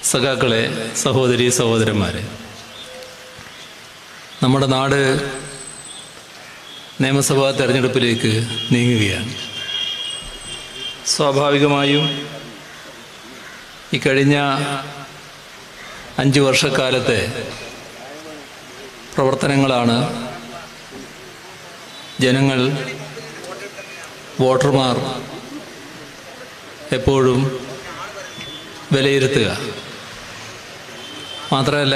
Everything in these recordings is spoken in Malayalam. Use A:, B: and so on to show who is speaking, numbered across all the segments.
A: സഖാക്കളെ, സഹോദരി സഹോദരന്മാരെ, നമ്മുടെ നാട് നിയമസഭാ തെരഞ്ഞെടുപ്പിലേക്ക് നീങ്ങുകയാണ്. സ്വാഭാവികമായും ഈ കഴിഞ്ഞ 5 വർഷക്കാലത്തെ പ്രവർത്തനങ്ങളാണ് ജനങ്ങൾ, വോട്ടർമാർ എപ്പോഴും വിലയിരുത്തുക. മാത്രമല്ല,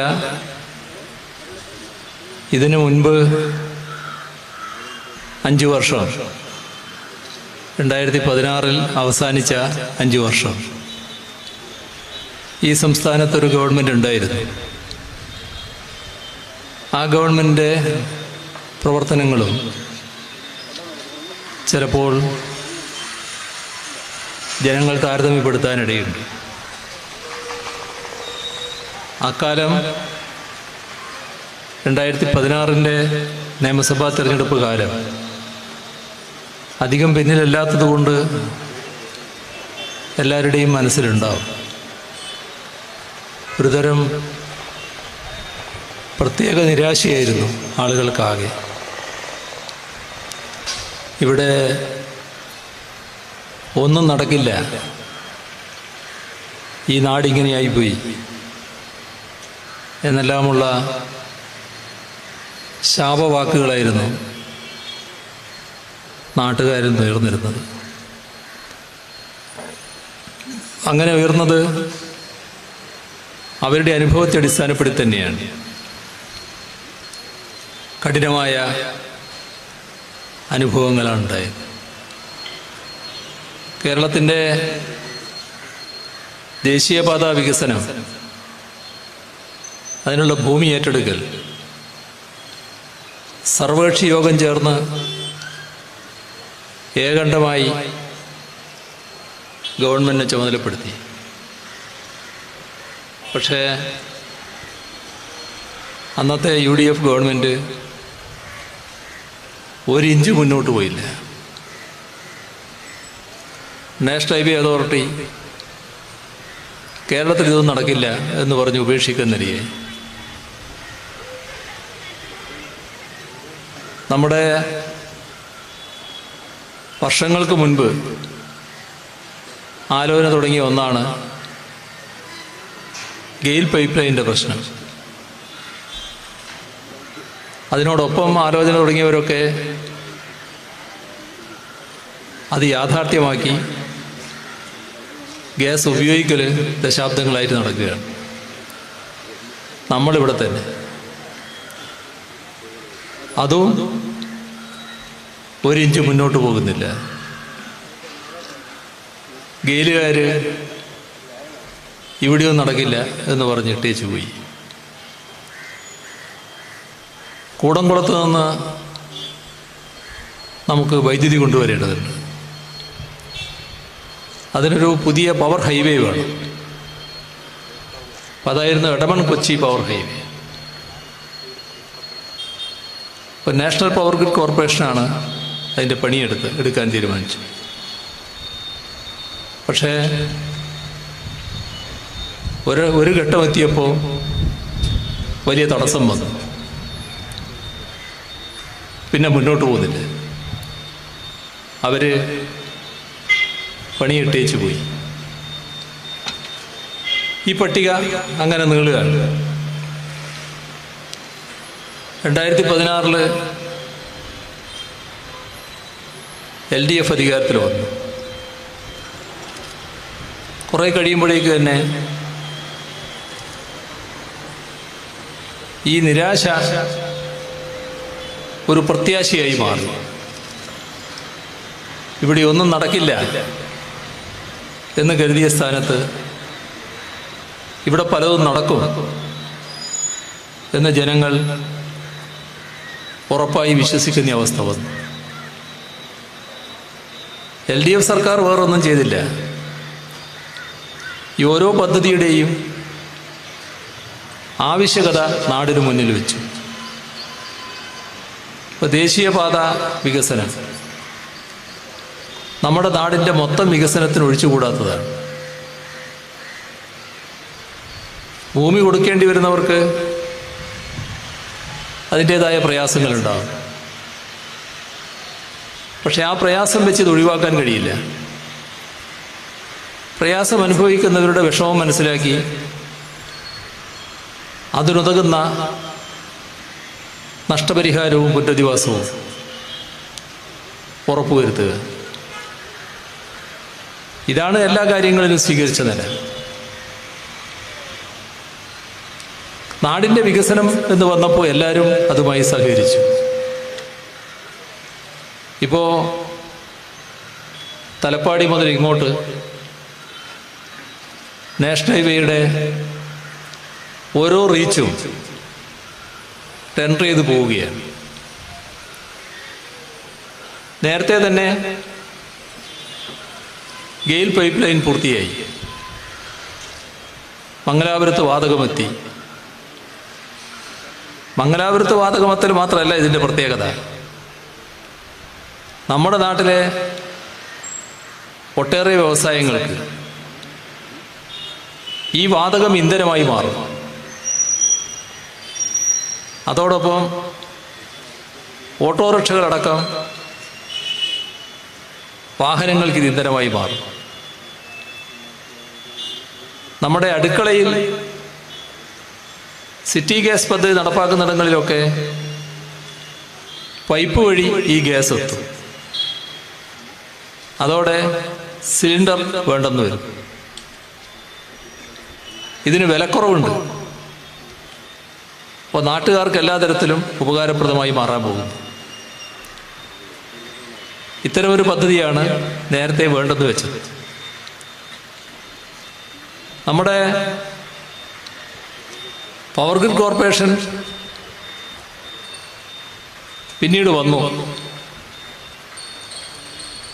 A: ഇതിനു മുൻപ് 5 വർഷം, 2016 അവസാനിച്ച 5 വർഷം ഈ സംസ്ഥാനത്തൊരു ഗവൺമെൻറ് ഉണ്ടായിരുന്നു. ആ ഗവൺമെൻറ്റിൻ്റെ പ്രവർത്തനങ്ങളും ചിലപ്പോൾ ജനങ്ങൾ താരതമ്യപ്പെടുത്താനിടയുണ്ട്. അക്കാലം 2016 നിയമസഭാ തെരഞ്ഞെടുപ്പ് കാലം അധികം പിന്നിലല്ലാത്തതുകൊണ്ട് എല്ലാവരുടെയും മനസ്സിലുണ്ടാവും ഒരുതരം പ്രത്യേക നിരാശയായിരുന്നു ആളുകൾക്കാകെ. ഇവിടെ ഒന്നും നടക്കില്ല, ഈ നാടിങ്ങനെയായിപ്പോയി എന്നെല്ലാമുള്ള ശാപവാക്കുകളായിരുന്നു നാട്ടുകാരിൽ ഉയർന്നിരുന്നത്. അങ്ങനെ ഉയർന്നത് അവരുടെ അനുഭവത്തെ അടിസ്ഥാനപ്പെടുത്തി തന്നെയാണ്. കഠിനമായ അനുഭവങ്ങളാണ് ഉണ്ടായത്. കേരളത്തിൻ്റെ ദേശീയപാത വികസനം, അതിനുള്ള ഭൂമി ഏറ്റെടുക്കൽ സർവകക്ഷി യോഗം ചേർന്ന് ഏകണ്ഠമായി ഗവൺമെൻറ്റിനെ ചുമതലപ്പെടുത്തി. പക്ഷേ അന്നത്തെ UDF ഗവൺമെൻറ് 1 ഇഞ്ച് മുന്നോട്ട് പോയില്ല. നാഷണൽ ഹൈവേ അതോറിറ്റി കേരളത്തിൽ ഇതൊന്നും നടക്കില്ല എന്ന് പറഞ്ഞ് ഉപേക്ഷിക്കുന്നതിനെ നമ്മുടെ വർഷങ്ങൾക്ക് മുൻപ് ആലോചന തുടങ്ങിയ ഒന്നാണ് ഗെയിൽ പൈപ്പ് ലൈനിൻ്റെ പ്രശ്നം. അതിനോടൊപ്പം ആലോചന തുടങ്ങിയവരൊക്കെ അത് യാഥാർത്ഥ്യമാക്കി ഗ്യാസ് ഉപയോഗിക്കൽ ദശാബ്ദങ്ങളായിട്ട് നടക്കുകയാണ്. നമ്മളിവിടെ തന്നെ അതും 1 ഇഞ്ച് മുന്നോട്ട് പോകുന്നില്ല. ഗെയിലുകാർ ഇവിടെയൊന്നും നടക്കില്ല എന്ന് പറഞ്ഞ് ഇട്ടേച്ചു പോയി. കൂടംകുളത്ത് നിന്ന് നമുക്ക് വൈദ്യുതി കൊണ്ടുവരേണ്ടതുണ്ട്. അതിനൊരു പുതിയ പവർ ഹൈവേ വേണം. അപ്പം അതായിരുന്നു എടമൺ കൊച്ചി പവർ ഹൈവേ. ഇപ്പോൾ നാഷണൽ പവർ ഗ്രിഡ് കോർപ്പറേഷനാണ് അതിൻ്റെ എടുക്കാൻ തീരുമാനിച്ചു. പക്ഷേ ഒരു ഘട്ടം എത്തിയപ്പോൾ വലിയ തടസ്സം വന്നു. പിന്നെ മുന്നോട്ട് പോകുന്നില്ല. അവർ പണിയിട്ടേച്ചു പോയി. ഈ പട്ടിക അങ്ങനെ നീളുകയാണ്. 2016 LDF അധികാരത്തിൽ വന്നു. കുറേ കഴിയുമ്പോഴേക്ക് തന്നെ ഈ നിരാശ ഒരു പ്രത്യാശയായി മാറി. ഇവിടെ ഒന്നും നടക്കില്ല എന്ന് കരുതിയ സ്ഥാനത്ത് ഇവിടെ പലതും നടക്കും എന്ന് ജനങ്ങൾ ഉറപ്പായി വിശ്വസിക്കുന്ന അവസ്ഥ വന്നു. LDF സർക്കാർ വേറൊന്നും ചെയ്തില്ല. ഈ ഓരോ പദ്ധതിയുടെയും ആവശ്യകത നാടിന് മുന്നിൽ വെച്ചു. ഇപ്പോൾ ദേശീയപാത വികസനം നമ്മുടെ നാടിൻ്റെ മൊത്തം വികസനത്തിന് ഒഴിച്ചുകൂടാത്തതാണ്. ഭൂമി കൊടുക്കേണ്ടി വരുന്നവർക്ക് അതിൻ്റേതായ പ്രയാസങ്ങളുണ്ടാകും. പക്ഷെ ആ പ്രയാസം വെച്ച് ഇത് ഒഴിവാക്കാൻ കഴിയില്ല. പ്രയാസം അനുഭവിക്കുന്നവരുടെ വിഷമം മനസ്സിലാക്കി അതിനുതകുന്ന നഷ്ടപരിഹാരവും പുനരധിവാസവും ഉറപ്പുവരുത്തുക. ഇതാണ് എല്ലാ കാര്യങ്ങളിലും സ്വീകരിച്ച നില. നാടിൻ്റെ വികസനം എന്ന് വന്നപ്പോൾ എല്ലാവരും അതുമായി സഹകരിച്ചു. ഇപ്പോൾ തലപ്പാടി മുതൽ ഇങ്ങോട്ട് നാഷണൽ ഹൈവേയുടെ ഓരോ റീച്ചും ടെൻഡർ ചെയ്ത് പോവുകയാണ്. നേരത്തെ തന്നെ ഗെയിൽ പൈപ്പ് ലൈൻ പൂർത്തിയായി. മംഗലാപുരത്ത് വാതകമെത്തി. മംഗലാപുരത്ത് വാതകമെത്തൽ മാത്രമല്ല ഇതിൻ്റെ പ്രത്യേകത. നമ്മുടെ നാട്ടിലെ ഒട്ടേറെ വ്യവസായങ്ങൾക്ക് ഈ വാതകം ഇന്ധനമായി മാറും. അതോടൊപ്പം ഓട്ടോറിക്ഷകളടക്കം വാഹനങ്ങൾക്ക് ഇത് ഇന്ധനമായി മാറും. നമ്മുടെ അടുക്കളയിൽ സിറ്റി ഗ്യാസ് പദ്ധതി നടപ്പാക്കുന്നിടങ്ങളിലൊക്കെ പൈപ്പ് വഴി ഈ ഗ്യാസ് എത്തും. അതോടെ സിലിണ്ടർ വേണ്ടെന്ന് വരും. ഇതിന് വിലക്കുറവുണ്ട്. അപ്പോൾ നാട്ടുകാർക്ക് എല്ലാ തരത്തിലും ഉപകാരപ്രദമായി മാറാൻ പോകുന്നു. ഇത്തരമൊരു പദ്ധതിയാണ് നേരത്തെ വേണ്ടെന്ന് വെച്ചത്. നമ്മുടെ പവർ ഗ്രിഡ് കോർപ്പറേഷൻ പിന്നീട് വന്നു.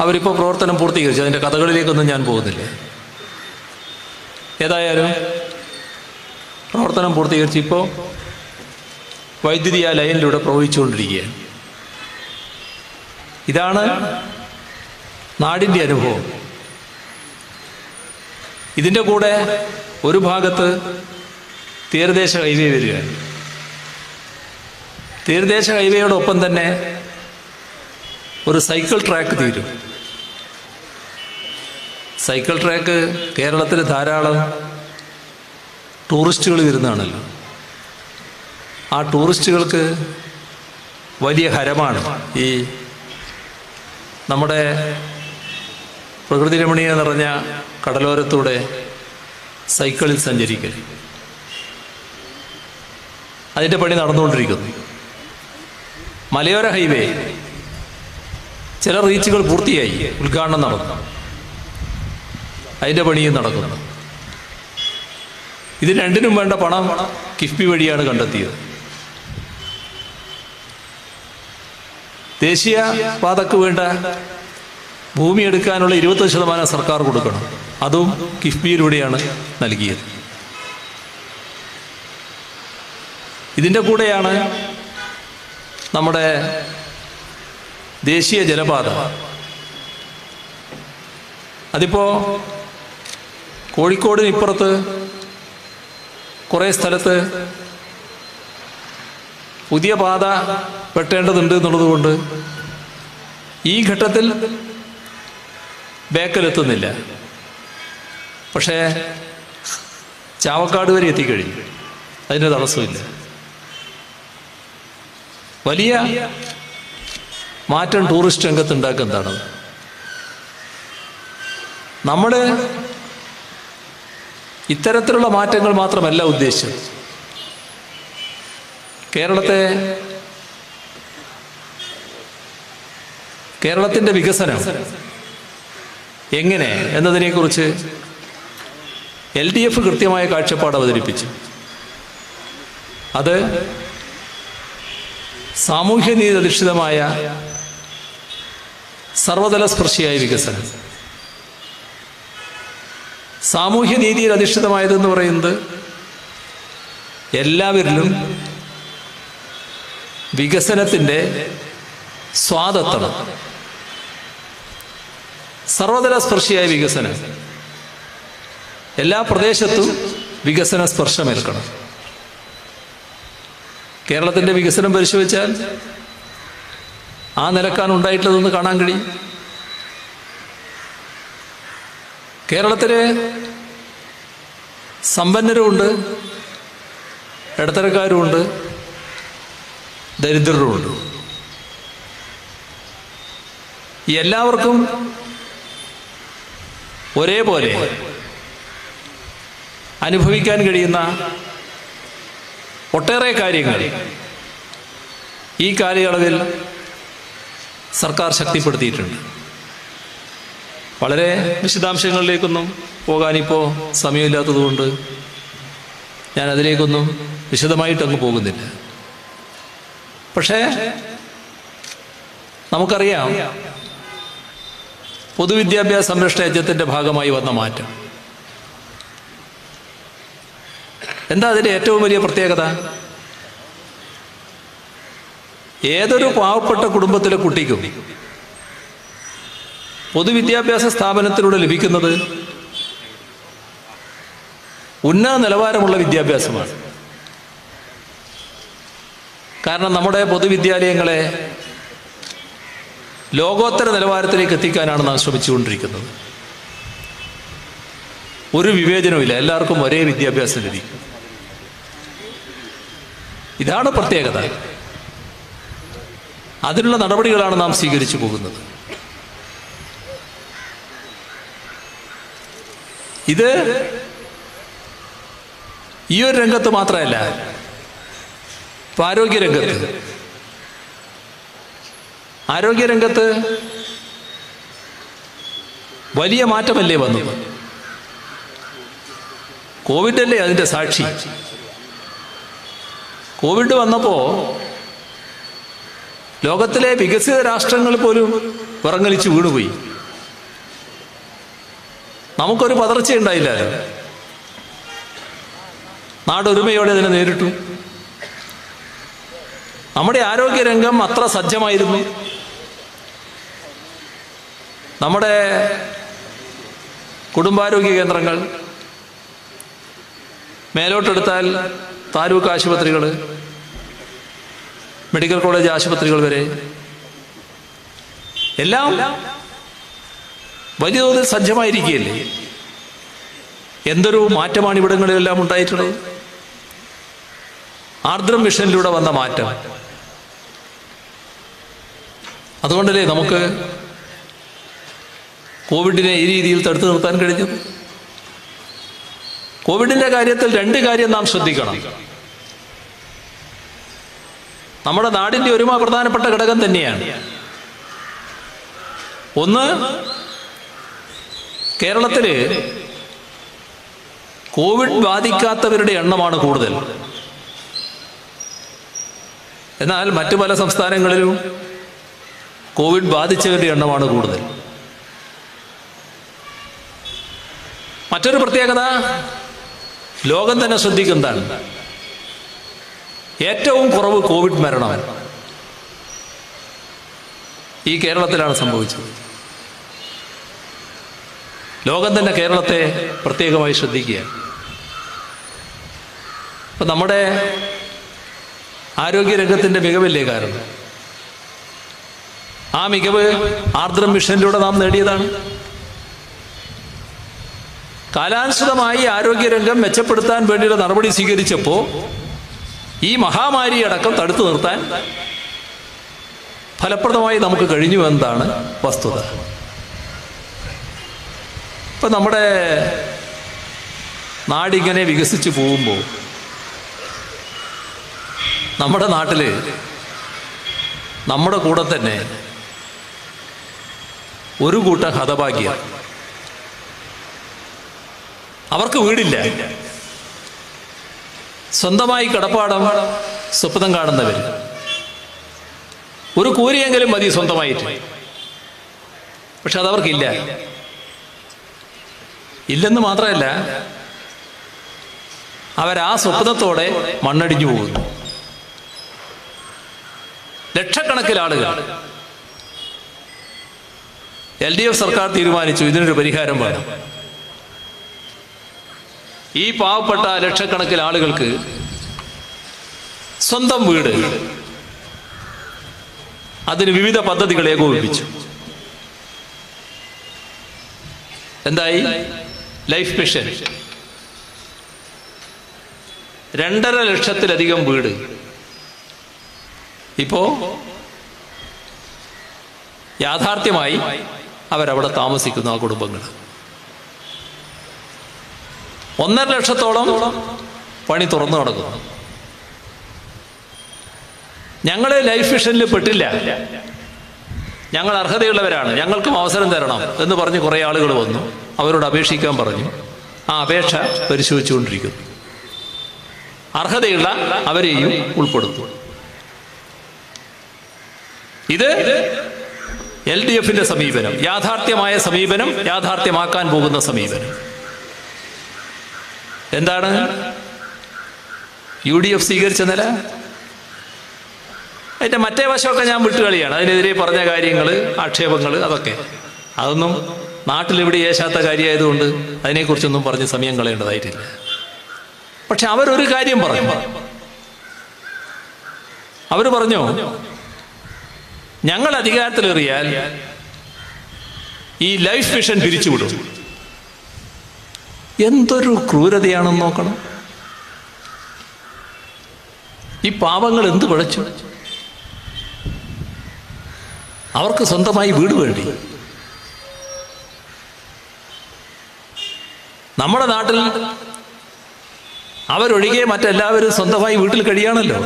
A: അവരിപ്പോൾ പ്രവർത്തനം പൂർത്തീകരിച്ചു. അതിൻ്റെ കഥകളിലേക്കൊന്നും ഞാൻ പോകുന്നില്ല. ഏതായാലും പ്രവർത്തനം പൂർത്തീകരിച്ച് ഇപ്പോൾ വൈദ്യുതി ആ ലൈനിലൂടെ പ്രവഹിച്ചുകൊണ്ടിരിക്കുകയാണ്. ഇതാണ് നാടിൻ്റെ അനുഭവം. ഇതിൻ്റെ കൂടെ ഒരു ഭാഗത്ത് തീരദേശ ഹൈവേ വരികയാണ്. തീരദേശ ഹൈവേയോടൊപ്പം തന്നെ ഒരു സൈക്കിൾ ട്രാക്ക് തീരും. സൈക്കിൾ ട്രാക്ക് കേരളത്തിൽ ധാരാളം ടൂറിസ്റ്റുകൾ വരുന്നതാണല്ലോ. ആ ടൂറിസ്റ്റുകൾക്ക് വലിയ ഹരമാണ് ഈ നമ്മുടെ പ്രകൃതി രമണീയം നിറഞ്ഞ കടലോരത്തൂടെ സൈക്കിളിൽ സഞ്ചരിക്കൽ. അതിൻ്റെ പണി നടന്നുകൊണ്ടിരിക്കുന്നു. മലയോര ഹൈവേ ചില റീച്ചുകൾ പൂർത്തിയായി, ഉദ്ഘാടനം നടന്നു. അതിൻ്റെ പണിയും നടക്കുന്നു. ഇത് രണ്ടിനും വേണ്ട പണം കിഫ്ബി വഴിയാണ് കണ്ടെത്തിയത്. ദേശീയ പാതക്ക് വേണ്ട ഭൂമി എടുക്കാനുള്ള 20% സർക്കാർ കൊടുക്കണം. അതും കിഫ്ബിയിലൂടെയാണ് നൽകിയത്. ഇതിൻ്റെ കൂടെയാണ് നമ്മുടെ ദേശീയ ജലപാത. അതിപ്പോൾ കോഴിക്കോടിന് ഇപ്പുറത്ത് കുറേ സ്ഥലത്ത് പുതിയ പാത വെട്ടേണ്ടതുണ്ട് എന്നുള്ളതുകൊണ്ട് ഈ ഘട്ടത്തിൽ ബേക്കലെത്തുന്നില്ല. പക്ഷേ ചാവക്കാട് വരെ എത്തിക്കഴിഞ്ഞു. അതിന് തടസ്സമില്ല. വലിയ മാറ്റം ടൂറിസ്റ്റ് രംഗത്ത് ഉണ്ടാക്കുന്നതാണ്. നമ്മൾ ഇത്തരത്തിലുള്ള മാറ്റങ്ങൾ മാത്രമല്ല ഉദ്ദേശിച്ചത്. കേരളത്തിൻ്റെ വികസനം എങ്ങനെ എന്നതിനെക്കുറിച്ച് LDF കൃത്യമായ കാഴ്ചപ്പാട് അവതരിപ്പിച്ചു. അത് സാമൂഹ്യനീതി അധിഷ്ഠിതമായ സർവതല സ്പർശിയായ വികസനം. സാമൂഹ്യനീതിയിൽ അധിഷ്ഠിതമായതെന്ന് പറയുന്നത് എല്ലാവരിലും വികസനത്തിൻ്റെ സ്വാദെത്തണം. സർവതല സ്പർശിയായ വികസനം എല്ലാ പ്രദേശത്തും വികസന സ്പർശമേൽക്കണം. കേരളത്തിൻ്റെ വികസനം പരിശോധിച്ചാൽ ആ നിലക്കാണ് ഉണ്ടായിട്ടുള്ളതെന്ന് കാണാൻ കഴിയും. കേരളത്തിലെ സമ്പന്നരുമുണ്ട്, ഇടത്തരക്കാരുമുണ്ട്, ദരിദ്രരുമുണ്ട്. എല്ലാവർക്കും ഒരേപോലെ അനുഭവിക്കാൻ കഴിയുന്ന ഒട്ടേറെ കാര്യങ്ങൾ ഈ കാലയളവിൽ സർക്കാർ ശക്തിപ്പെടുത്തിയിട്ടുണ്ട്. വളരെ വിശദാംശങ്ങളിലേക്കൊന്നും പോകാനിപ്പോൾ സമയമില്ലാത്തതുകൊണ്ട് ഞാൻ അതിലേക്കൊന്നും വിശദമായിട്ടങ്ങ് പോകുന്നില്ല. പക്ഷേ നമുക്കറിയാം, പൊതുവിദ്യാഭ്യാസ സംരക്ഷണ യജ്ഞത്തിൻ്റെ ഭാഗമായി വന്ന മാറ്റം എന്താ? അതിൻ്റെ ഏറ്റവും വലിയ പ്രത്യേകത, ഏതൊരു പാവപ്പെട്ട കുടുംബത്തിലെ കുട്ടിക്കും പൊതുവിദ്യാഭ്യാസ സ്ഥാപനത്തിലൂടെ ലഭിക്കുന്നത് ഉന്നത നിലവാരമുള്ള വിദ്യാഭ്യാസമാണ്. കാരണം നമ്മുടെ പൊതുവിദ്യാലയങ്ങളെ ലോകോത്തര നിലവാരത്തിലേക്ക് എത്തിക്കാനാണ് നാം ശ്രമിച്ചുകൊണ്ടിരിക്കുന്നത്. ഒരു വിവേചനവുമില്ല, എല്ലാവർക്കും ഒരേ വിദ്യാഭ്യാസം ലഭിക്കും. ഇതാണ് പ്രത്യേകത. അതിനുള്ള നടപടികളാണ് നാം സ്വീകരിച്ചു പോകുന്നത്. ഇത് ഈ ഒരു രംഗത്ത് മാത്രമല്ല, ആരോഗ്യരംഗത്ത് വലിയ മാറ്റമല്ലേ വന്നത്? കോവിഡ് അല്ലേ അതിൻ്റെ സാക്ഷി. കോവിഡ് വന്നപ്പോൾ ലോകത്തിലെ വികസിത രാഷ്ട്രങ്ങൾ പോലും വിറങ്ങലിച്ച് വീണുപോയി. നമുക്കൊരു പതർച്ചയുണ്ടായില്ലല്ലോ. നാടൊരുമയോടെ അതിനെ നേരിട്ടു. നമ്മുടെ ആരോഗ്യരംഗം അത്ര സജ്ജമായിരുന്നു. നമ്മുടെ കുടുംബാരോഗ്യ കേന്ദ്രങ്ങൾ, മേലോട്ടെടുത്താൽ താലൂക്ക് ആശുപത്രികൾ, മെഡിക്കൽ കോളേജ് ആശുപത്രികൾ വരെ എല്ലാം വലിയ തോതിൽ സജ്ജമായിരിക്കുകയല്ലേ. എന്തൊരു മാറ്റമാണ് ഇവിടങ്ങളിലെല്ലാം ഉണ്ടായിട്ടുള്ളത്. ആർദ്രം മിഷനിലൂടെ വന്ന മാറ്റം. അതുകൊണ്ടല്ലേ നമുക്ക് കോവിഡിനെ ഈ രീതിയിൽ തടുത്തു നിർത്താൻ കഴിഞ്ഞത്. കോവിഡിന്റെ കാര്യത്തിൽ രണ്ട് കാര്യം നാം ശ്രദ്ധിക്കണം. നമ്മുടെ നാടിന്റെ ഒരുമ പ്രധാനപ്പെട്ട ഘടകം തന്നെയാണ്. ഒന്ന്, കേരളത്തില് കോവിഡ് ബാധിക്കാത്തവരുടെ എണ്ണമാണ് കൂടുതൽ. എന്നാൽ മറ്റു പല സംസ്ഥാനങ്ങളിലും കോവിഡ് ബാധിച്ചവരുടെ എണ്ണമാണ് കൂടുതൽ. മറ്റൊരു പ്രത്യേകത ലോകം തന്നെ ശ്രദ്ധിക്കുന്നതാണ്. ഏറ്റവും കുറവ് കോവിഡ് മരണം ഈ കേരളത്തിലാണ് സംഭവിച്ചത്. ലോകം തന്നെ കേരളത്തെ പ്രത്യേകമായി ശ്രദ്ധിക്കുകയാണ്. അപ്പം നമ്മുടെ ആരോഗ്യരംഗത്തിൻ്റെ മികവല്ലേ കാരണം. ആ മികവ് ആർദ്രം മിഷനിലൂടെ നാം നേടിയതാണ്. കാലാനുസൃതമായി ആരോഗ്യരംഗം മെച്ചപ്പെടുത്താൻ വേണ്ടിയുള്ള നടപടി സ്വീകരിച്ചപ്പോൾ ഈ മഹാമാരി അടക്കം തടുത്തു നിർത്താൻ ഫലപ്രദമായി നമുക്ക് കഴിഞ്ഞു എന്നതാണ് വസ്തുത. ഇപ്പം നമ്മുടെ നാടിങ്ങനെ വികസിച്ചു പോകുമ്പോൾ നമ്മുടെ നാട്ടിൽ നമ്മുടെ കൂടെ തന്നെ ഒരു കൂട്ടം ഹതഭാഗ്യം. അവർക്ക് വീടില്ല, സ്വന്തമായി കിടപ്പാടം സ്വപ്നം കാണുന്നവർ. ഒരു കൂരിയെങ്കിലും മതി സ്വന്തമായിട്ട്. പക്ഷെ അതവർക്കില്ല. ഇല്ലെന്ന് മാത്രമല്ല, അവരാ സ്വപ്നത്തോടെ മണ്ണടിഞ്ഞു പോകുന്നു. ലക്ഷക്കണക്കിന് ആളുകൾ. LDF സർക്കാർ തീരുമാനിച്ചു ഇതിനൊരു പരിഹാരം വേണം. ഈ പാവപ്പെട്ട ലക്ഷക്കണക്കിന് ആളുകൾക്ക് സ്വന്തം വീട്, അതിന് വിവിധ പദ്ധതികൾ ഏകോപിപ്പിച്ചു. എന്തായി? Life mission. 2.5 ലക്ഷത്തിലധികം വീട് ഇപ്പോ യാഥാർത്ഥ്യമായി അവരവിടെ താമസിക്കുന്നു. ആ കുടുംബങ്ങൾ 1.5 ലക്ഷത്തോളം പണി തുറന്നു നടക്കുന്നു. ഞങ്ങൾ ലൈഫ് മിഷനിൽ പെട്ടില്ല, ഞങ്ങൾ അർഹതയുള്ളവരാണ്, ഞങ്ങൾക്കും അവസരം തരണം എന്ന് പറഞ്ഞ് കുറേ ആളുകൾ വന്നു. അവരോട് അപേക്ഷിക്കാൻ പറഞ്ഞു. ആ അപേക്ഷ പരിശോധിച്ചുകൊണ്ടിരിക്കുന്നു. അർഹതയുള്ള അവരെയും ഉൾപ്പെടുത്തും. ഇത് LDFന്റെ സമീപനം, യാഥാർത്ഥ്യമായ സമീപനം, യാഥാർത്ഥ്യമാക്കാൻ പോകുന്ന സമീപനം. എന്താണ് UDF സ്വീകരിച്ച നില? അതിന്റെ മറ്റേ വശമൊക്കെ ഞാൻ വിട്ടുകളിയാണ്. അതിനെതിരെ പറഞ്ഞ കാര്യങ്ങൾ, ആക്ഷേപങ്ങൾ, അതൊന്നും നാട്ടിലിവിടെ ഏശാത്ത കാര്യമായതുകൊണ്ട് അതിനെക്കുറിച്ചൊന്നും പറഞ്ഞ് സമയം കളയേണ്ടതായിട്ടില്ല. പക്ഷെ അവരൊരു കാര്യം പറഞ്ഞു. അവർ പറഞ്ഞു, ഞങ്ങൾ അധികാരത്തിലേറിയാൽ ഈ ലൈഫ് മിഷൻ പിരിച്ചുവിടും. എന്തൊരു ക്രൂരതയാണെന്ന് നോക്കണം. ഈ പാവങ്ങൾ എന്ത് പിഴച്ചു? അവർക്ക് സ്വന്തമായി വീട് വേണ്ടി. നമ്മുടെ നാട്ടിൽ അവരൊഴികെ മറ്റെല്ലാവരും സ്വന്തമായി വീട്ടിൽ കഴിയാണല്ലോ.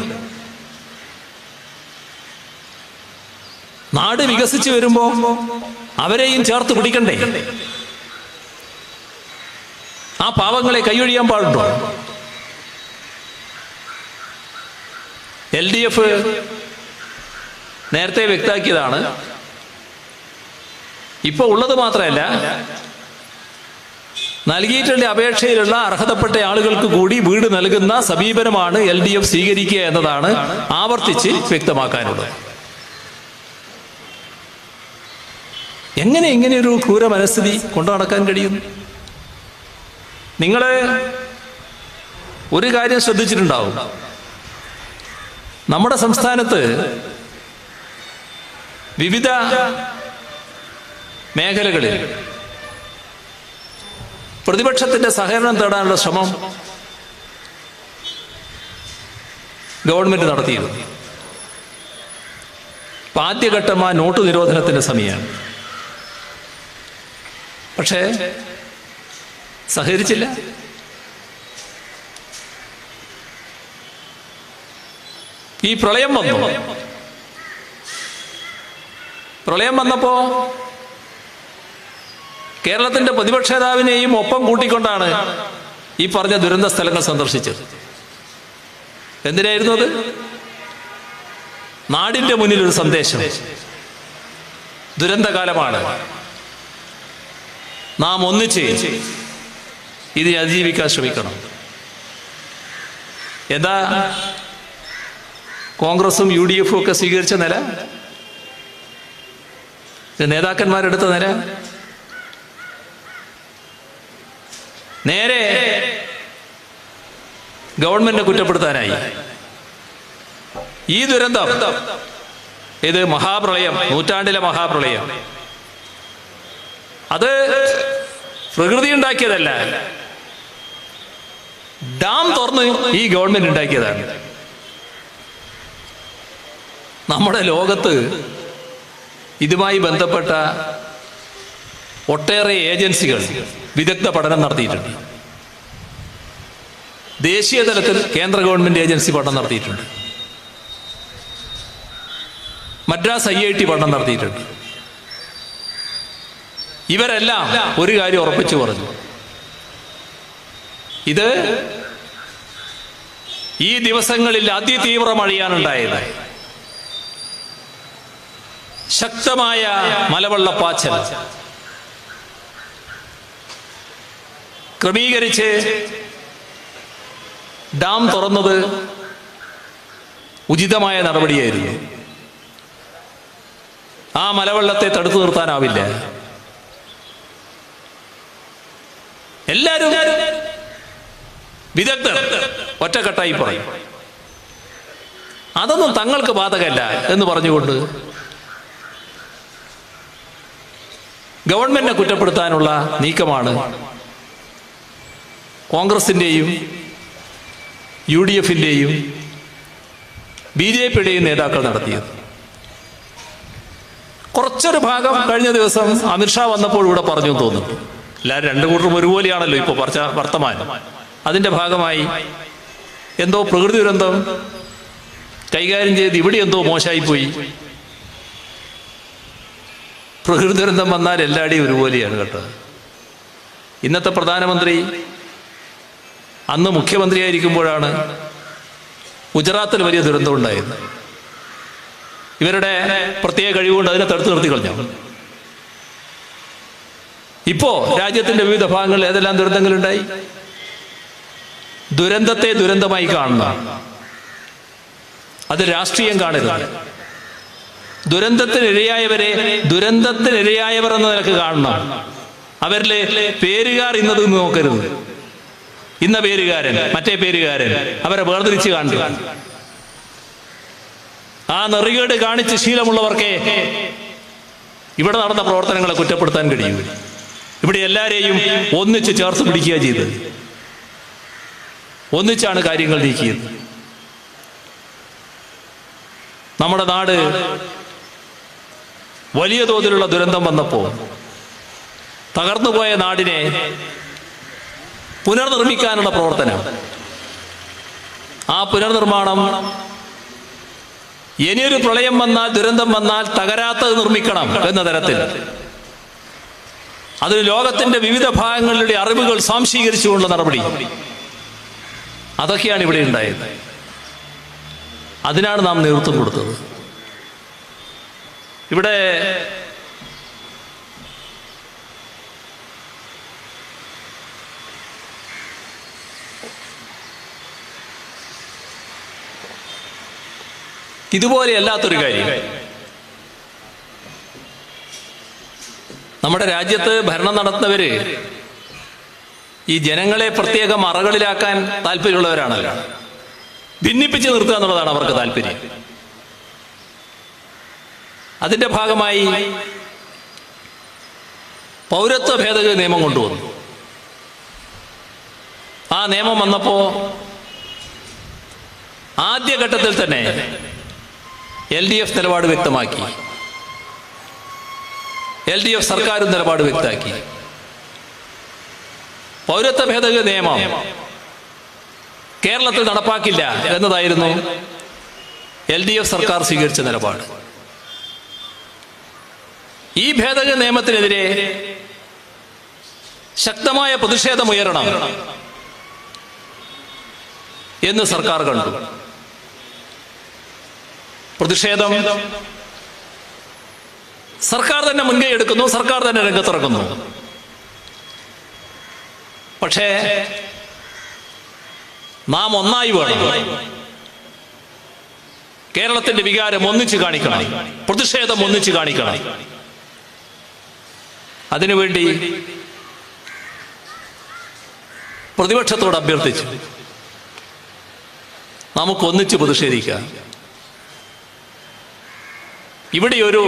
A: നാട് വികസിച്ചു വരുമ്പോ അവരെയും ചേർത്ത് പിടിക്കണ്ടേ? ആ പാവങ്ങളെ കൈയൊഴിയാൻ പാടുണ്ടോ? LDF നേരത്തെ വ്യക്തമാക്കിയതാണ്. ഇപ്പൊ ഉള്ളത് മാത്രമല്ല, നൽകിയിട്ടുള്ള അപേക്ഷയിലുള്ള അർഹതപ്പെട്ട ആളുകൾക്ക് കൂടി വീട് നൽകുന്ന സമീപനമാണ് LDF സ്വീകരിക്കുക എന്നതാണ് ആവർത്തിച്ച് വ്യക്തമാക്കാനുള്ളത്. എങ്ങനെ ഇങ്ങനെയൊരു ക്രൂര മനസ്ഥിതി കൊണ്ടു നടക്കാൻ കഴിയും? നിങ്ങൾ ഒരു കാര്യം ശ്രദ്ധിച്ചിട്ടുണ്ടാവും. നമ്മുടെ സംസ്ഥാനത്ത് വിവിധ മേഖലകളിൽ പ്രതിപക്ഷത്തിന്റെ സഹകരണം തേടാനുള്ള ശ്രമം ഗവൺമെന്റ് നടത്തിയിരുന്നു. ആദ്യഘട്ടമായ നോട്ട് നിരോധനത്തിന്റെ സമയമാണ്. പക്ഷേ സഹകരിച്ചില്ല. ഈ പ്രളയം വന്നപ്പോ കേരളത്തിന്റെ പ്രതിപക്ഷ നേതാവിനെയും ഒപ്പം കൂട്ടിക്കൊണ്ടാണ് ഈ പറഞ്ഞ ദുരന്ത സ്ഥലങ്ങൾ സന്ദർശിച്ചത്. എന്തിനായിരുന്നു അത്? നാടിന്റെ മുന്നിൽ ഒരു സന്ദേശം. ദുരന്തകാലമാണ്, നാം ഒന്നിച്ച് ഇതിനെ അതിജീവിക്കാൻ ശ്രമിക്കണം. എന്താ കോൺഗ്രസും UDF ഒക്കെ സ്വീകരിച്ച നില? നേതാക്കന്മാരെടുത്ത നില? നേരെ ഗവൺമെന്റിനെ കുറ്റപ്പെടുത്താനായി. ഈ ദുരന്തം, ഇത് മഹാപ്രളയം, നൂറ്റാണ്ടിലെ മഹാപ്രളയം, അത് പ്രകൃതി ഉണ്ടാക്കിയതല്ല, ഡാം തുറന്ന് ഈ ഗവൺമെന്റ് ഉണ്ടാക്കിയതാണ്. നമ്മുടെ ലോകത്ത് ഇതുമായി ബന്ധപ്പെട്ട ഒട്ടേറെ ഏജൻസികൾ വിദഗ്ധ പഠനം നടത്തിയിട്ടുണ്ട്. ദേശീയ തലത്തിൽ കേന്ദ്ര ഗവൺമെന്റ് ഏജൻസി പഠനം നടത്തിയിട്ടുണ്ട്. മദ്രാസ് IIT പഠനം നടത്തിയിട്ടുണ്ട്. ഇവരെല്ലാം ഒരു കാര്യം ഉറപ്പിച്ചു പറഞ്ഞു. ഇത് ഈ ദിവസങ്ങളിൽ അതിതീവ്ര മഴയാണുണ്ടായത്. ശക്തമായ മലവെള്ളപ്പാച്ചൽ ക്രമീകരിച്ച് ഡാം തുറന്നത് ഉചിതമായ നടപടിയായിരുന്നു. ആ മലവെള്ളത്തെ തടുത്തു നിർത്താനാവില്ല. എല്ലാവരും വിദഗ്ധർ ഒറ്റക്കെട്ടായി പറയും. അതൊന്നും തങ്ങൾക്ക് ബാധകമല്ല എന്ന് പറഞ്ഞുകൊണ്ട് ഗവൺമെന്റിനെ കുറ്റപ്പെടുത്താനുള്ള നീക്കമാണ് കോൺഗ്രസിന്റെയും UDFന്റെയും BJPയുടെയും നേതാക്കൾ നടത്തിയത്. കുറച്ചൊരു ഭാഗം കഴിഞ്ഞ ദിവസം അമിത്ഷാ വന്നപ്പോൾ ഇവിടെ പറഞ്ഞു തോന്നുന്നു. എല്ലാവരും രണ്ടു കൂട്ടരും ഒരുപോലെയാണല്ലോ ഇപ്പോൾ വർത്തമാനം. അതിന്റെ ഭാഗമായി എന്തോ പ്രകൃതി ദുരന്തം കൈകാര്യം ചെയ്ത് ഇവിടെ എന്തോ മോശമായി പോയി. പ്രകൃതി ദുരന്തം വന്നാൽ എല്ലാവരുടെയും ഒരുപോലെയാണ് കേട്ടോ. ഇന്നത്തെ പ്രധാനമന്ത്രി അന്ന് മുഖ്യമന്ത്രിയായിരിക്കുമ്പോഴാണ് ഗുജറാത്തിൽ വലിയ ദുരന്തം ഉണ്ടായത്. ഇവരുടെ പ്രത്യേക കഴിവുകൊണ്ട് അതിനെ തടുത്തു നിർത്തി കളഞ്ഞു. ഇപ്പോ രാജ്യത്തിന്റെ വിവിധ ഭാഗങ്ങളിൽ ഏതെല്ലാം ദുരന്തങ്ങളുണ്ടായി. ദുരന്തത്തെ ദുരന്തമായി കാണണം, അത് രാഷ്ട്രീയം കാണരുത്. ദുരന്തത്തിനിരയായവരെ ദുരന്തത്തിനിരയായവർ എന്ന നിലക്ക് കാണണം. അവരിലെ പേരുകാർ ഇന്നത് നോക്കരുത്. ഇന്ന പേരുകാരൻ മറ്റേ പേരുകാരൻ അവരെ വേർതിരിച്ച് കാണുക. ആ നെറികേട് കാണിച്ച് ശീലമുള്ളവർക്കേ ഇവിടെ നടന്ന പ്രവർത്തനങ്ങളെ കുറ്റപ്പെടുത്താൻ കഴിയും. ഇവിടെ എല്ലാവരെയും ഒന്നിച്ച് ചേർത്ത് പിടിക്കുക ചെയ്തത്, ഒന്നിച്ചാണ് കാര്യങ്ങൾ നീക്കിയത്. നമ്മുടെ നാട് വലിയ തോതിലുള്ള ദുരന്തം വന്നപ്പോൾ തകർന്നുപോയ നാടിനെ പുനർനിർമ്മിക്കാനുള്ള പ്രവർത്തനം, ആ പുനർനിർമ്മാണം ഇനിയൊരു പ്രളയം വന്നാൽ, ദുരന്തം വന്നാൽ തകരാത്തത് നിർമ്മിക്കണം എന്ന തരത്തിൽ അതിന് ലോകത്തിന്റെ വിവിധ ഭാഗങ്ങളുടെ അറിവുകൾ സ്വാംശീകരിച്ചുകൊണ്ടുള്ള നടപടി, അതൊക്കെയാണ് ഇവിടെ ഉണ്ടായത്. അതിനാണ് നാം നേതൃത്വം കൊടുത്തത്. ഇവിടെ ഇതുപോലെയല്ലാത്തൊരു കാര്യം, നമ്മുടെ രാജ്യത്ത് ഭരണം നടത്തുന്നവര് ഈ ജനങ്ങളെ പ്രത്യേകം അറകളിലാക്കാൻ താല്പര്യമുള്ളവരാണല്ലോ. ഭിന്നിപ്പിച്ച് നിർത്തുക എന്നുള്ളതാണ് അവർക്ക് താല്പര്യം. അതിന്റെ ഭാഗമായി പൗരത്വ ഭേദഗതി നിയമം കൊണ്ടുവന്നു. ആ നിയമം വന്നപ്പോ ആദ്യഘട്ടത്തിൽ തന്നെ LDF നിലപാട് വ്യക്തമാക്കി, LDF സർക്കാരും നിലപാട് വ്യക്തമാക്കി. പൗരത്വ ഭേദഗതി നിയമം കേരളത്തിൽ നടപ്പാക്കില്ല എന്നതായിരുന്നു LDF സർക്കാർ സ്വീകരിച്ച നിലപാട്. ഈ ഭേദഗതി നിയമത്തിനെതിരെ ശക്തമായ പ്രതിഷേധമുയരണം എന്ന് സർക്കാർ കണ്ടു. പ്രതിഷേധം സർക്കാർ തന്നെ മുൻകൈ എടുക്കുന്നു, സർക്കാർ തന്നെ രംഗത്തിറങ്ങുന്നു. പക്ഷേ നാം ഒന്നായി വേണം. കേരളത്തിന്റെ വികാരം ഒന്നിച്ചു കാണിക്കണം, പ്രതിഷേധം ഒന്നിച്ചു കാണിക്കണം. അതിനുവേണ്ടി പ്രതിപക്ഷത്തോട് അഭ്യർത്ഥിച്ചു, നമുക്കൊന്നിച്ച് പ്രതിഷേധിക്കാം. ഇവിടെ ഒരു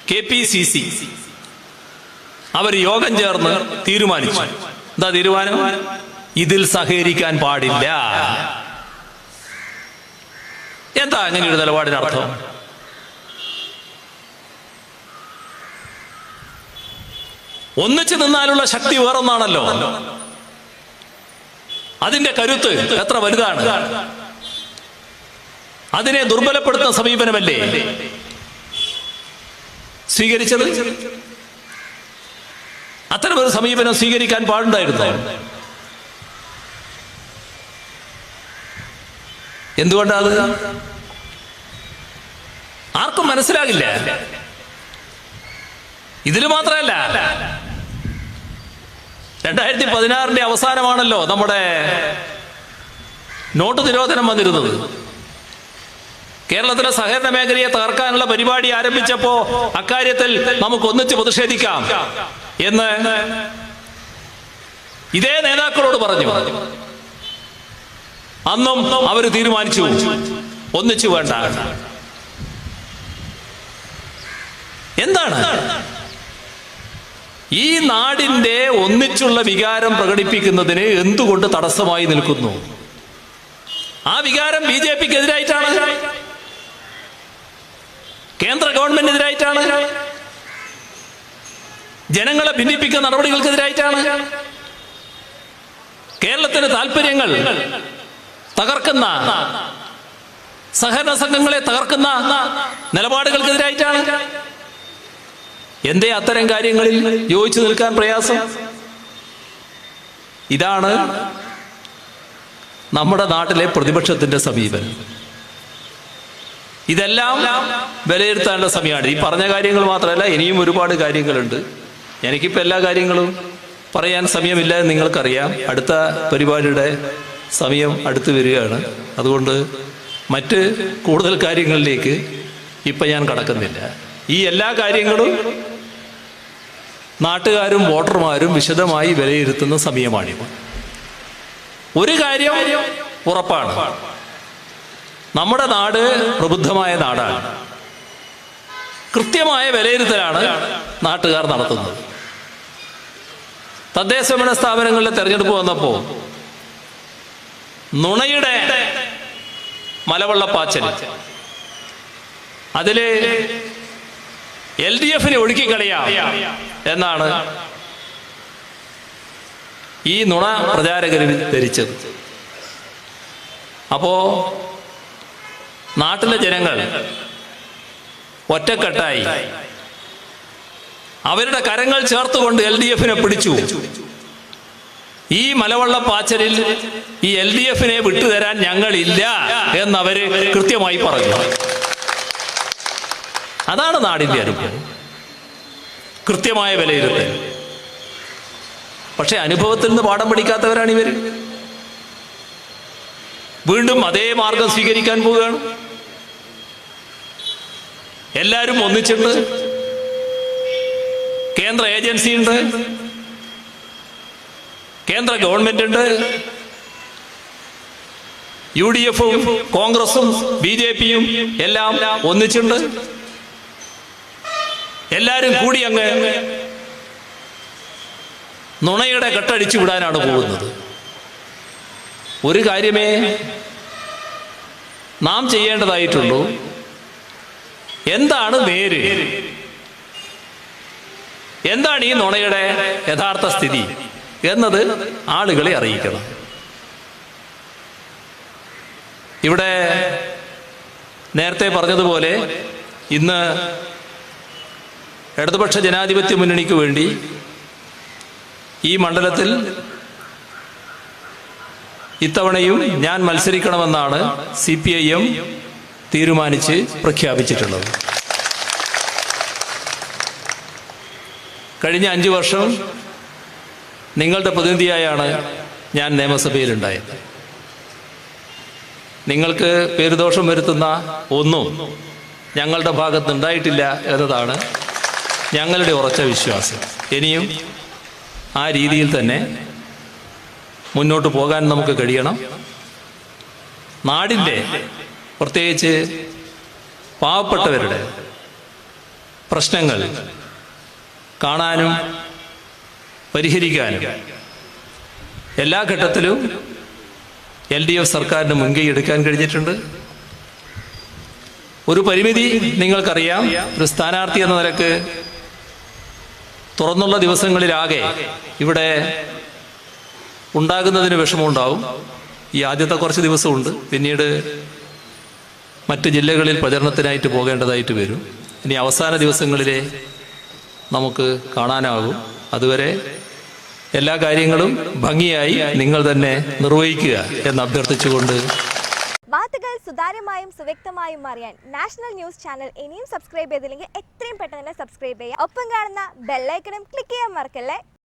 A: KPCC അവർ യോഗം ചേർന്ന് തീരുമാനിച്ചു. എന്താ തീരുമാനം? ഇതിൽ സഹകരിക്കാൻ പാടില്ല. എന്താ അങ്ങനെയൊരു നിലപാടിനർത്ഥം? ഒന്നിച്ചു നിന്നാലുള്ള ശക്തി വേറൊന്നാണല്ലോ. അതിന്റെ കരുത്ത് എത്ര വലുതാണ്. അതിനെ ദുർബലപ്പെടുത്തുന്ന സമീപനമല്ലേ സ്വീകരിച്ചത്? അത്തരമൊരു സമീപനം സ്വീകരിക്കാൻ പാടുണ്ടായിരുന്നു. എന്തുകൊണ്ടാണ്? ആർക്കും മനസ്സിലാകില്ല. ഇതിൽ മാത്രമല്ല, 2016 അവസാനമാണല്ലോ നമ്മുടെ നോട്ട് നിരോധനം വന്നിരുന്നത്. കേരളത്തിലെ സഹകരണ മേഖലയെ തകർക്കാനുള്ള പരിപാടി ആരംഭിച്ചപ്പോ അക്കാര്യത്തിൽ നമുക്ക് ഒന്നിച്ച് പ്രതിഷേധിക്കാം എന്ന് ഇതേ നേതാക്കളോട് പറഞ്ഞു. അന്നും അവർ തീരുമാനിച്ചു ഒന്നിച്ചു വേണ്ട. എന്താണ് ഈ നാടിന്റെ ഒന്നിച്ചുള്ള വികാരം പ്രകടിപ്പിക്കുന്നതിന് എന്തുകൊണ്ട് തടസ്സമായി നിൽക്കുന്നു? ആ വികാരം BJPക്ക് എതിരായിട്ടാണ്, കേന്ദ്ര ഗവൺമെന്റിനെതിരായിട്ടാണ്, ജനങ്ങളെ ഭിന്നിപ്പിക്കുന്ന നടപടികൾക്കെതിരായിട്ടാണ്, കേരളത്തിന്റെ താല്പര്യങ്ങൾ തകർക്കുന്ന, സഹകരണ സംഘങ്ങളെ തകർക്കുന്ന നിലപാടുകൾക്കെതിരായിട്ടാണ്. എന്തേ അത്തരം കാര്യങ്ങളിൽ യോജിച്ചു നിൽക്കാൻ പ്രയാസം? ഇതാണ് നമ്മുടെ നാട്ടിലെ പ്രതിപക്ഷത്തിന്റെ സമീപനം. ഇതെല്ലാം വിലയിരുത്താനുള്ള സമയമാണ്. ഈ പറഞ്ഞ കാര്യങ്ങൾ മാത്രമല്ല, ഇനിയും ഒരുപാട് കാര്യങ്ങളുണ്ട്. എനിക്കിപ്പോൾ എല്ലാ കാര്യങ്ങളും പറയാൻ സമയമില്ല എന്ന് നിങ്ങൾക്കറിയാം. അടുത്ത പരിപാടിയുടെ സമയം അടുത്ത് വരികയാണ്. അതുകൊണ്ട് മറ്റ് കൂടുതൽ കാര്യങ്ങളിലേക്ക് ഇപ്പം ഞാൻ കടക്കുന്നില്ല. ഈ എല്ലാ കാര്യങ്ങളും നാട്ടുകാരും വോട്ടർമാരും വിശദമായി വിലയിരുത്തുന്ന സമയമാണിത്. ഒരു കാര്യം ഉറപ്പാണ്, നമ്മുടെ നാട് പ്രബുദ്ധമായ നാടാണ്. കൃത്യമായ വിലയിരുത്തലാണ് നാട്ടുകാർ നടത്തുന്നത്. തദ്ദേശഭരണ സ്ഥാപനങ്ങളിലെ തെരഞ്ഞെടുപ്പ് വന്നപ്പോൾ നുണയുടെ മലവെള്ളപ്പാച്ചൽ, അതില് LDFനെ ഒഴുക്കിക്കളയാം എന്നാണ് ഈ നുണ പ്രചാരകർ ധരിച്ചത്. അപ്പോ നാട്ടിലെ ജനങ്ങൾ ഒറ്റക്കെട്ടായി അവരുടെ കരങ്ങൾ ചേർത്തുകൊണ്ട് LDFനെ പിടിച്ചു. ഈ മലവെള്ളപ്പാച്ചലിൽ ഈ LDFനെ വിട്ടുതരാൻ ഞങ്ങളില്ല എന്നവര് കൃത്യമായി പറഞ്ഞു. അതാണ് നാടിന്റെ അനുഭവം, കൃത്യമായ വിലയിരുത്തൽ. പക്ഷെ അനുഭവത്തിൽ നിന്ന് പാഠം പഠിക്കാത്തവരാണ് ഇവർ. വീണ്ടും അതേ മാർഗം സ്വീകരിക്കാൻ പോവുകയാണ്. എല്ലാവരും ഒന്നിച്ചിട്ട്, കേന്ദ്ര ഏജൻസി ഉണ്ട്, കേന്ദ്ര ഗവൺമെന്റ് ഉണ്ട്, UDFും കോൺഗ്രസും BJPയും എല്ലാം ഒന്നിച്ചുണ്ട്. എല്ലാവരും കൂടി അങ്ങ് നുണയുടെ കെട്ടടിച്ചു വിടാനാണ് പോകുന്നത്. ഒരു കാര്യമേ നാം ചെയ്യേണ്ടതായിട്ടുള്ളൂ, എന്താണ് നേര്, എന്താണ് ഈ നുണയുടെ യഥാർത്ഥ സ്ഥിതി എന്നത് ആളുകളെ അറിയിക്കണം. ഇവിടെ നേരത്തെ പറഞ്ഞതുപോലെ ഇന്ന് ഇടതുപക്ഷ ജനാധിപത്യ മുന്നണിക്ക് വേണ്ടി ഈ മണ്ഡലത്തിൽ ഇത്തവണയും ഞാൻ മത്സരിക്കണമെന്നാണ് CPIM തീരുമാനിച്ച് പ്രഖ്യാപിച്ചിട്ടുള്ളത്. കഴിഞ്ഞ 5 വർഷം നിങ്ങളുടെ പ്രതിനിധിയായാണ് ഞാൻ നിയമസഭയിലുണ്ടായത്. നിങ്ങൾക്ക് പേരുദോഷം വരുത്തുന്ന ഒന്നും ഞങ്ങളുടെ ഭാഗത്ത് ഉണ്ടായിട്ടില്ല എന്നതാണ് ഞങ്ങളുടെ ഉറച്ച വിശ്വാസം. ഇനിയും ആ രീതിയിൽ തന്നെ മുന്നോട്ട് പോകാൻ നമുക്ക് കഴിയണം. നാടിൻ്റെ, പ്രത്യേകിച്ച് പാവപ്പെട്ടവരുടെ പ്രശ്നങ്ങൾ കാണാനും പരിഹരിക്കാനും എല്ലാ ഘട്ടത്തിലും LDF സർക്കാരിന് മുൻകൈ എടുക്കാൻ കഴിഞ്ഞിട്ടുണ്ട്. ഒരു പരിമിതി നിങ്ങൾക്കറിയാം. ഒരു സ്ഥാനാർത്ഥി എന്ന നിലക്ക് തുറന്നുള്ള ദിവസങ്ങളിലാകെ ഇവിടെ ഉണ്ടാകുന്നതിന് വിഷമമുണ്ടാവും. ഈ ആദ്യത്തെ കുറച്ച് ദിവസമുണ്ട്, പിന്നീട് മറ്റ് ജില്ലകളിൽ പ്രചരണത്തിനായിട്ട് പോകേണ്ടതായിട്ട് വരും. ഇനി അവസാന ദിവസങ്ങളിലെ നമുക്ക് കാണാനാകും. അതുവരെ എല്ലാ കാര്യങ്ങളും ഭംഗിയായി നിങ്ങൾ തന്നെ നിർവഹിക്കുക എന്ന് അഭ്യർത്ഥിച്ചുകൊണ്ട്
B: വാർത്തകൾ സുതാര്യമായും സുവ്യക്തമായും അറിയാൻ നാഷണൽ ന്യൂസ് ചാനൽ ഇനിയും സബ്സ്ക്രൈബ് ചെയ്തില്ലെങ്കിൽ എത്രയും പെട്ടെന്ന് തന്നെ സബ്സ്ക്രൈബ് ചെയ്യുക. ഒപ്പം കാണുന്ന ബെല്ലൈക്കണും ക്ലിക്ക് ചെയ്യാൻ മറക്കല്ലേ.